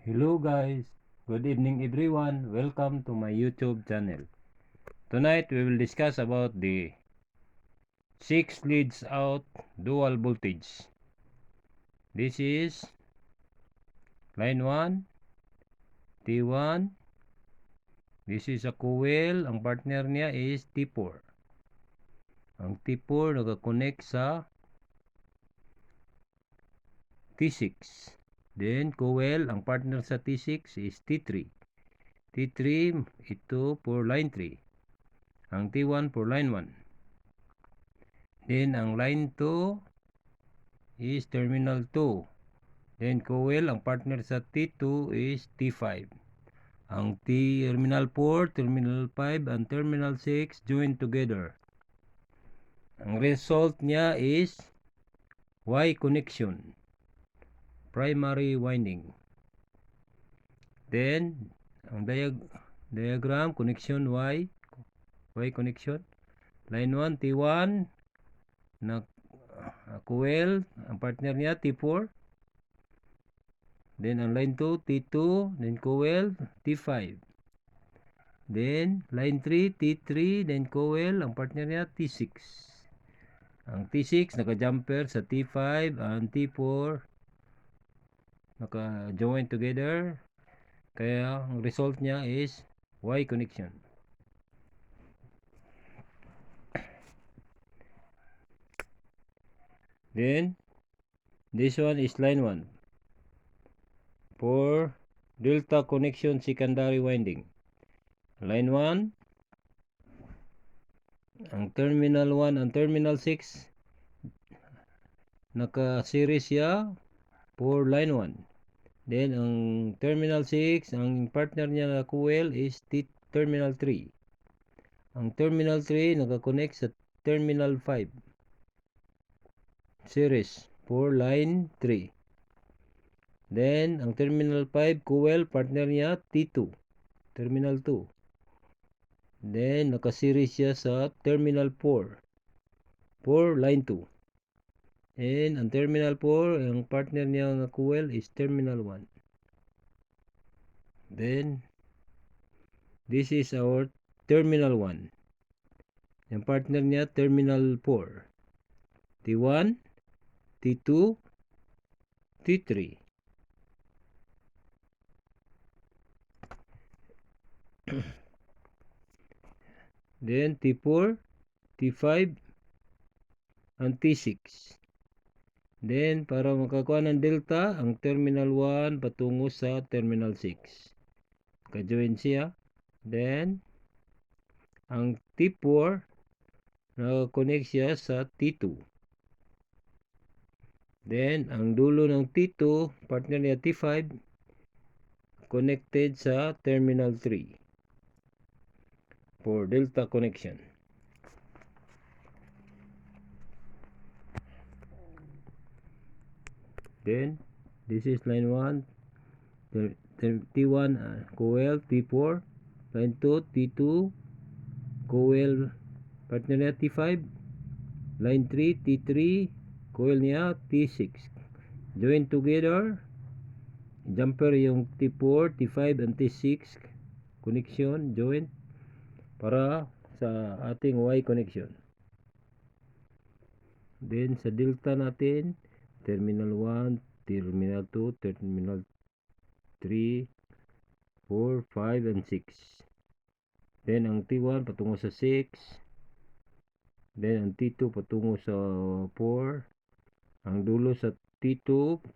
Hello guys, good evening everyone. Welcome to my YouTube channel. Tonight we will discuss about the 6 leads out dual voltage. This is line 1, T1. This is a coil. Ang partner niya is T4. Ang T4 naka-connect sa T6. Then coil, ang partner sa T6 is T3. T3 ito for line 3. Ang T1 for line 1. Then ang line 2 is terminal 2. Then coil, ang partner sa T2 is T5. Ang terminal 4, terminal 5, and terminal 6 join together. Ang result niya is Y connection, primary winding. Then ang diagram connection Y connection. Line 1 T1 na coil, ang partner niya T4. Then ang line 2 T2, then coil T5. Then line 3 T3, then coil, ang partner niya T6. Ang T6 naka-jumper sa T5 and T4 naka-join together. Kaya ang result niya is Y connection. Then this one is line 1 for delta connection secondary winding. Line 1, ang terminal 1 and terminal 6 naka-series siya for line 1. Then ang terminal 6, ang partner niya na coil is terminal 3. Ang terminal 3 naka-connect sa terminal 5 series for line 3. Then ang terminal 5 coil, partner niya T2, terminal 2. Then naka-series siya sa terminal 4 for line 2. And ang terminal 4, ang partner niya na coil is terminal 1. Then this is our terminal 1. Yung partner niya terminal 4. T1, T2, T3. Then T4, T5, and T6. Then para makakuha ng delta, ang terminal 1 patungo sa terminal 6. Ka-join siya. Then ang T4 naka-connect siya sa T2. Then ang dulo ng T2, partner niya T5, connected sa terminal 3 for delta connection. Then this is line 1, T1 coil T4, line 2 T2 coil, partner niya T5, line 3 T3 coil niya T6, join together, jumper yung T4, T5 and T6 connection, join para sa ating Y connection. Then sa delta natin, terminal 1, terminal 2, terminal 3, 4, 5, and 6. Then ang T1 patungo sa 6. Then ang T2 patungo sa 4. Ang dulo sa T2, 5,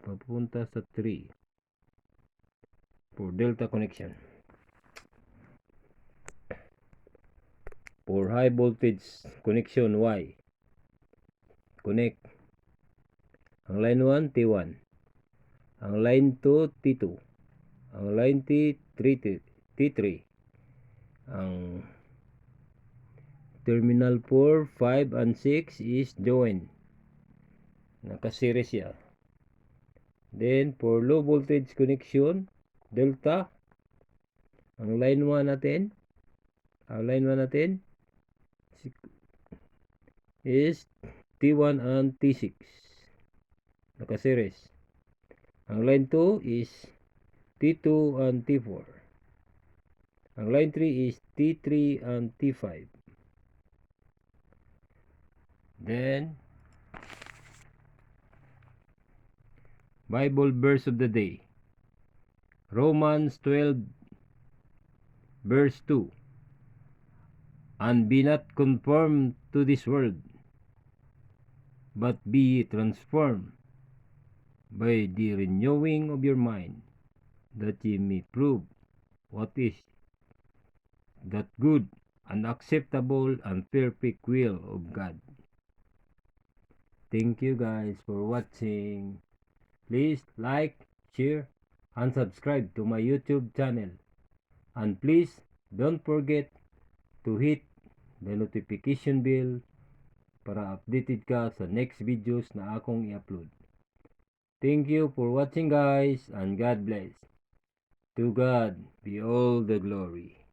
papunta sa 3 for delta connection. For high voltage connection Y, connect ang line 1 T1, ang line 2 T2, ang line T3, ang terminal 4, 5, and 6 is join, naka-series siya. Then for low voltage connection delta, ang line 1 natin, is T1 and T6, naka-series. Ang line 2 is T2 and T4. Ang line 3 is T3 and T5. Then, Bible verse of the day. Romans 12 verse 2. And be not conformed to this world, but be transformed by the renewing of your mind, that ye may prove what is that good and acceptable and perfect will of God. Thank you guys for watching. Please like, share, and subscribe to my YouTube channel. And please don't forget to hit the notification bell para updated ka sa next videos na akong i-upload. Thank you for watching guys, and God bless. To God be all the glory.